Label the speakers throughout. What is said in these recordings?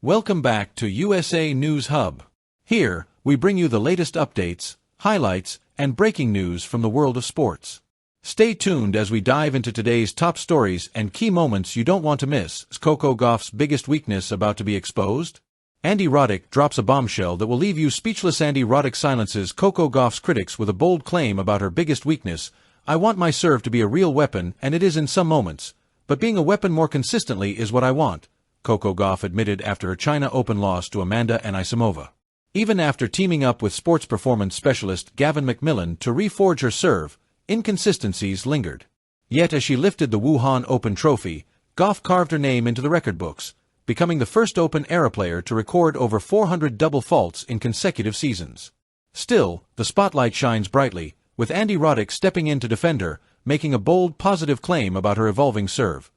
Speaker 1: Welcome back to USA News Hub. Here, we bring you the latest updates, highlights, and breaking news from the world of sports. Stay tuned as we dive into today's top stories and key moments you don't want to miss. Is Coco Gauff's biggest weakness about to be exposed? Andy Roddick drops a bombshell that will leave you speechless. Andy Roddick silences Coco Gauff's critics with a bold claim about her biggest weakness. "I want my serve to be a real weapon, and it is in some moments. But being a weapon more consistently is what I want," Coco Gauff admitted after her China Open loss to Amanda Anisimova. Even after teaming up with sports performance specialist Gavin McMillan to reforge her serve, inconsistencies lingered. Yet as she lifted the Wuhan Open trophy, Gauff carved her name into the record books, becoming the first Open-era player to record over 400 double faults in consecutive seasons. Still, the spotlight shines brightly, with Andy Roddick stepping in to defend her, making a bold, positive claim about her evolving serve.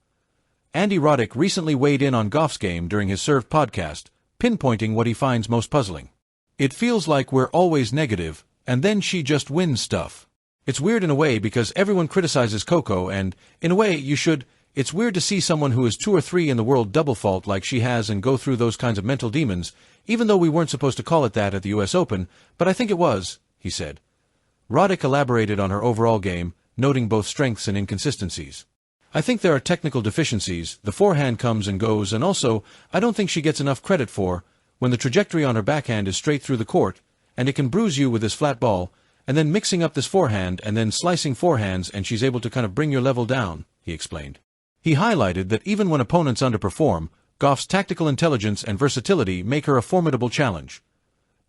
Speaker 1: Andy Roddick recently weighed in on Gauff's game during his Serve podcast, pinpointing what he finds most puzzling. "It feels like we're always negative, and then she just wins stuff. It's weird in a way because everyone criticizes Coco and, in a way, you should. It's weird to see someone who is 2 or 3 in the world double fault like she has and go through those kinds of mental demons, even though we weren't supposed to call it that at the US Open, but I think it was," he said. Roddick elaborated on her overall game, noting both strengths and inconsistencies. "I think there are technical deficiencies, the forehand comes and goes, and also, I don't think she gets enough credit for, when the trajectory on her backhand is straight through the court, and it can bruise you with this flat ball, and then mixing up this forehand and then slicing forehands and she's able to kind of bring your level down," he explained. He highlighted that even when opponents underperform, Gauff's tactical intelligence and versatility make her a formidable challenge.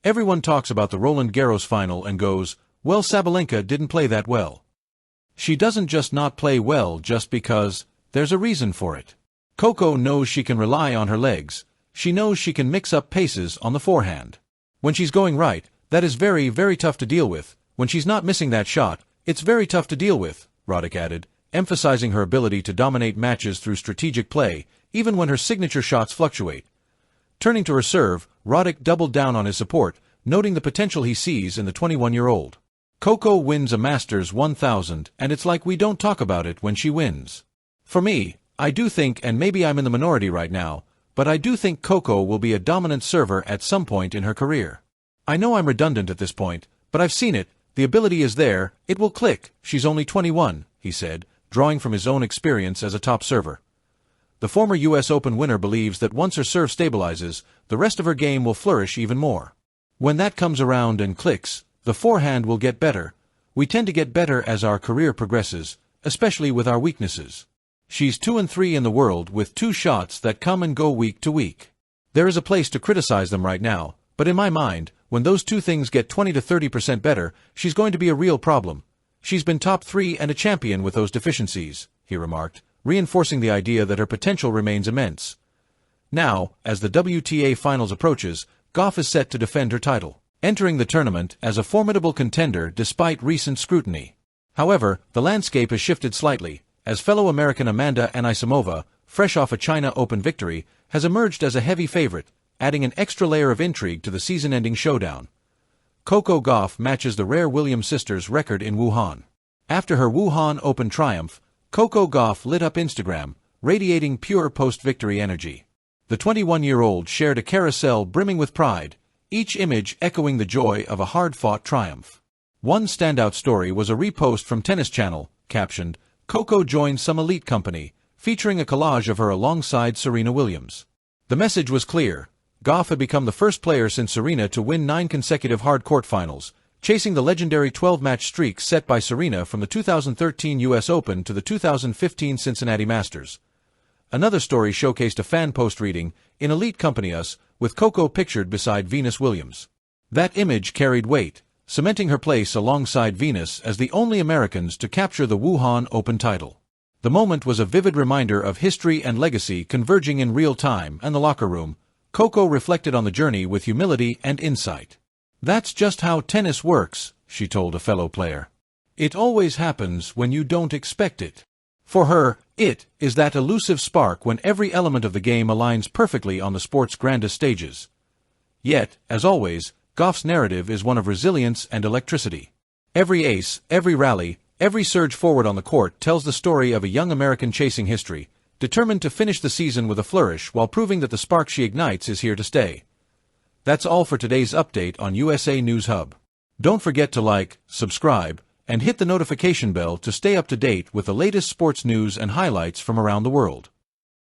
Speaker 1: "Everyone talks about the Roland Garros final and goes, well, Sabalenka didn't play that well. She doesn't just not play well just because, there's a reason for it. Coco knows she can rely on her legs. She knows she can mix up paces on the forehand. When she's going right, that is very, very tough to deal with. When she's not missing that shot, it's very tough to deal with," Roddick added, emphasizing her ability to dominate matches through strategic play, even when her signature shots fluctuate. Turning to her serve, Roddick doubled down on his support, noting the potential he sees in the 21-year-old. "Coco wins a Masters 1000, and it's like we don't talk about it when she wins. For me, I do think, and maybe I'm in the minority right now, but I do think Coco will be a dominant server at some point in her career. I know I'm redundant at this point, but I've seen it, the ability is there, it will click, she's only 21, he said, drawing from his own experience as a top server. The former US Open winner believes that once her serve stabilizes, the rest of her game will flourish even more. When that comes around and clicks, the forehand will get better. We tend to get better as our career progresses, especially with our weaknesses. She's 2 and 3 in the world with 2 shots that come and go week to week. There is a place to criticize them right now, but in my mind, when those 2 things get 20 to 30% better, she's going to be a real problem. She's been top 3 and a champion with those deficiencies," he remarked, reinforcing the idea that her potential remains immense. Now, as the WTA Finals approaches, Gauff is set to defend her title, entering the tournament as a formidable contender despite recent scrutiny. However, the landscape has shifted slightly, as fellow American Amanda Anisimova, fresh off a China Open victory, has emerged as a heavy favorite, adding an extra layer of intrigue to the season-ending showdown. Coco Gauff matches the rare Williams sisters' record in Wuhan. After her Wuhan Open triumph, Coco Gauff lit up Instagram, radiating pure post-victory energy. The 21-year-old shared a carousel brimming with pride, each image echoing the joy of a hard-fought triumph. One standout story was a repost from Tennis Channel, captioned, "Coco joins some elite company," featuring a collage of her alongside Serena Williams. The message was clear. Gauff had become the first player since Serena to win 9 consecutive hard-court finals, chasing the legendary 12-match streak set by Serena from the 2013 US Open to the 2015 Cincinnati Masters. Another story showcased a fan post reading, "In elite company us," with Coco pictured beside Venus Williams. That image carried weight, cementing her place alongside Venus as the only Americans to capture the Wuhan Open title. The moment was a vivid reminder of history and legacy converging in real time, and the locker room, Coco reflected on the journey with humility and insight. "That's just how tennis works," she told a fellow player. "It always happens when you don't expect it." For her, it is that elusive spark when every element of the game aligns perfectly on the sport's grandest stages. Yet, as always, Gauff's narrative is one of resilience and electricity. Every ace, every rally, every surge forward on the court tells the story of a young American chasing history, determined to finish the season with a flourish while proving that the spark she ignites is here to stay. That's all for today's update on USA News Hub. Don't forget to like, subscribe, and hit the notification bell to stay up to date with the latest sports news and highlights from around the world.